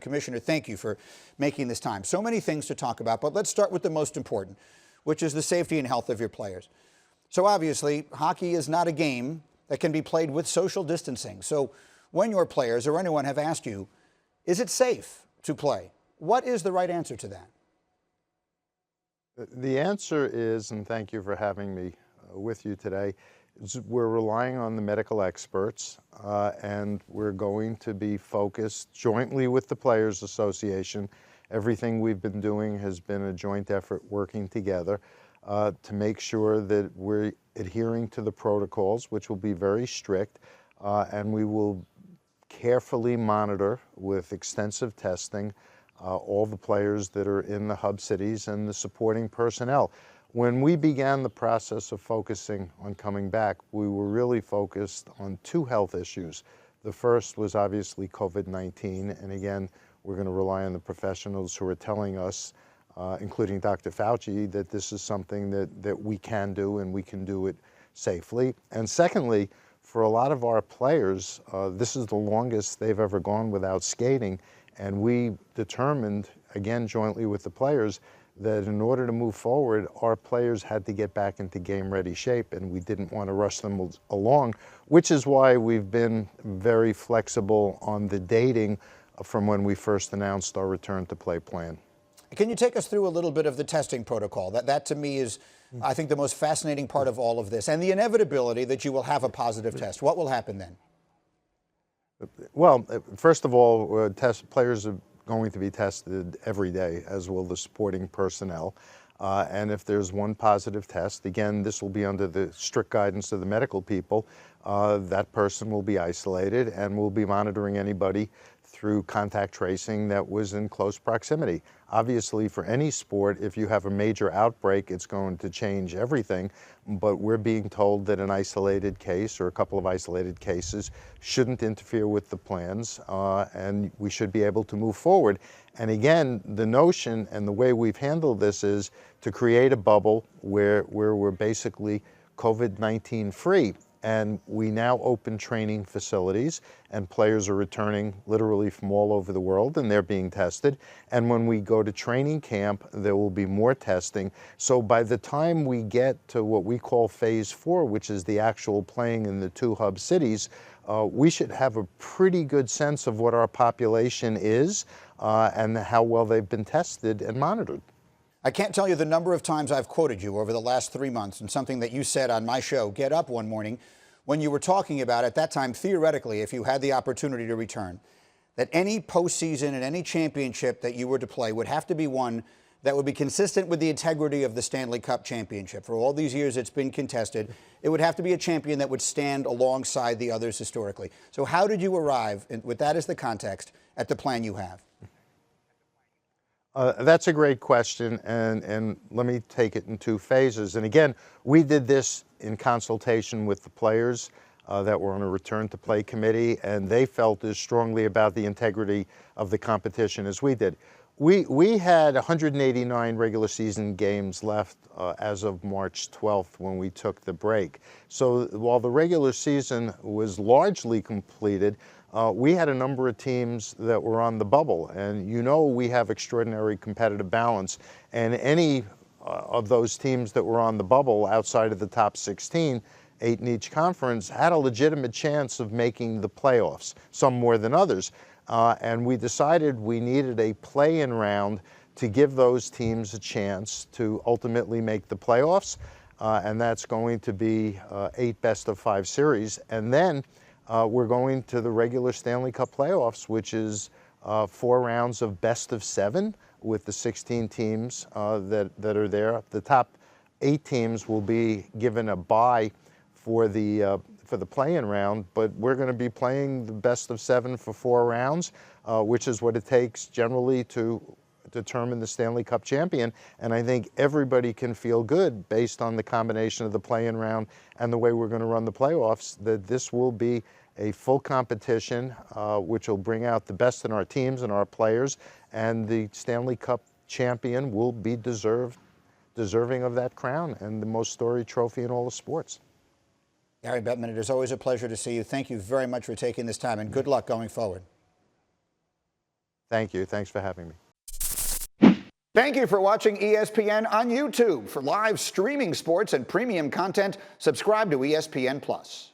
Commissioner, thank you for making this time. So many things to talk about, but let's start with the most important, which is the safety and health of your players. So obviously, hockey is not a game that can be played with social distancing. So when your players or anyone have asked you, is it safe to play? What is the right answer to that? The answer is, and thank you for having me with you today, we're relying on the medical experts, and we're going to be focused jointly with the Players Association. Everything we've been doing has been a joint effort working together to make sure that we're adhering to the protocols, which will be very strict, and we will carefully monitor with extensive testing all the players that are in the hub cities and the supporting personnel. When we began the process of focusing on coming back, we were really focused on two health issues. The first was obviously COVID-19, and again, we're going to rely on the professionals who are telling us, including Dr. Fauci, that this is something that we can do and we can do it safely. And secondly, for a lot of our players, this is the longest they've ever gone without skating, and we determined, again, jointly with the players, that in order to move forward, our players had to get back into game-ready shape, and we didn't want to rush them along, which is why we've been very flexible on the dating from when we first announced our return-to-play plan. Can you take us through a little bit of the testing protocol? That to me is, I think, the most fascinating part of all of this, and the inevitability that you will have a positive test. What will happen then? Well, first of all, players are going to be tested every day, as will the supporting personnel. And if there's one positive test, again, this will be under the strict guidance of the medical people, that person will be isolated, and we'll be monitoring anybody through contact tracing that was in close proximity. Obviously, for any sport, if you have a major outbreak, it's going to change everything, but we're being told that an isolated case or a couple of isolated cases shouldn't interfere with the plans, and we should be able to move forward. And again, the notion and the way we've handled this is to create a bubble where we're basically COVID-19 free. And we now open training facilities, and players are returning literally from all over the world, and they're being tested. And when we go to training camp, there will be more testing. So by the time we get to what we call phase 4, which is the actual playing in the two hub cities, we should have a pretty good sense of what our population is and how well they've been tested and monitored. I can't tell you the number of times I've quoted you over the last 3 months, and something that you said on my show, Get Up, one morning, when you were talking about, at that time, theoretically, if you had the opportunity to return, that any postseason and any championship that you were to play would have to be one that would be consistent with the integrity of the Stanley Cup championship. For all these years it's been contested, it would have to be a champion that would stand alongside the others historically. So how did you arrive, with that as the context, at the plan you have? That's a great question, and let me take it in two phases. And again, we did this in consultation with the players that were on a return-to-play committee, and they felt as strongly about the integrity of the competition as we did. We had 189 regular season games left as of March 12th when we took the break. So while the regular season was largely completed, we had a number of teams that were on the bubble, and you know we have extraordinary competitive balance, and any of those teams that were on the bubble outside of the top 16, 8 in each conference, had a legitimate chance of making the playoffs, some more than others. And we decided we needed a play-in round to give those teams a chance to ultimately make the playoffs, and that's going to be 8 best-of-5 series. And then we're going to the regular Stanley Cup Playoffs, which is 4 rounds of best-of-7 with the 16 teams that are there. The top 8 teams will be given a bye for the play-in round, but we're going to be playing the best-of-7 for 4 rounds, which is what it takes generally to determine the Stanley Cup champion. And I think everybody can feel good based on the combination of the play-in round and the way we're going to run the playoffs, that this will be a full competition, which will bring out the best in our teams and our players, and the Stanley Cup champion will be deserving of that crown and the most storied trophy in all the sports. Gary Bettman, it is always a pleasure to see you. Thank you very much for taking this time, and good luck going forward. Thank you. Thanks for having me. Thank you for watching ESPN on YouTube. For live streaming sports and premium content, subscribe to ESPN+.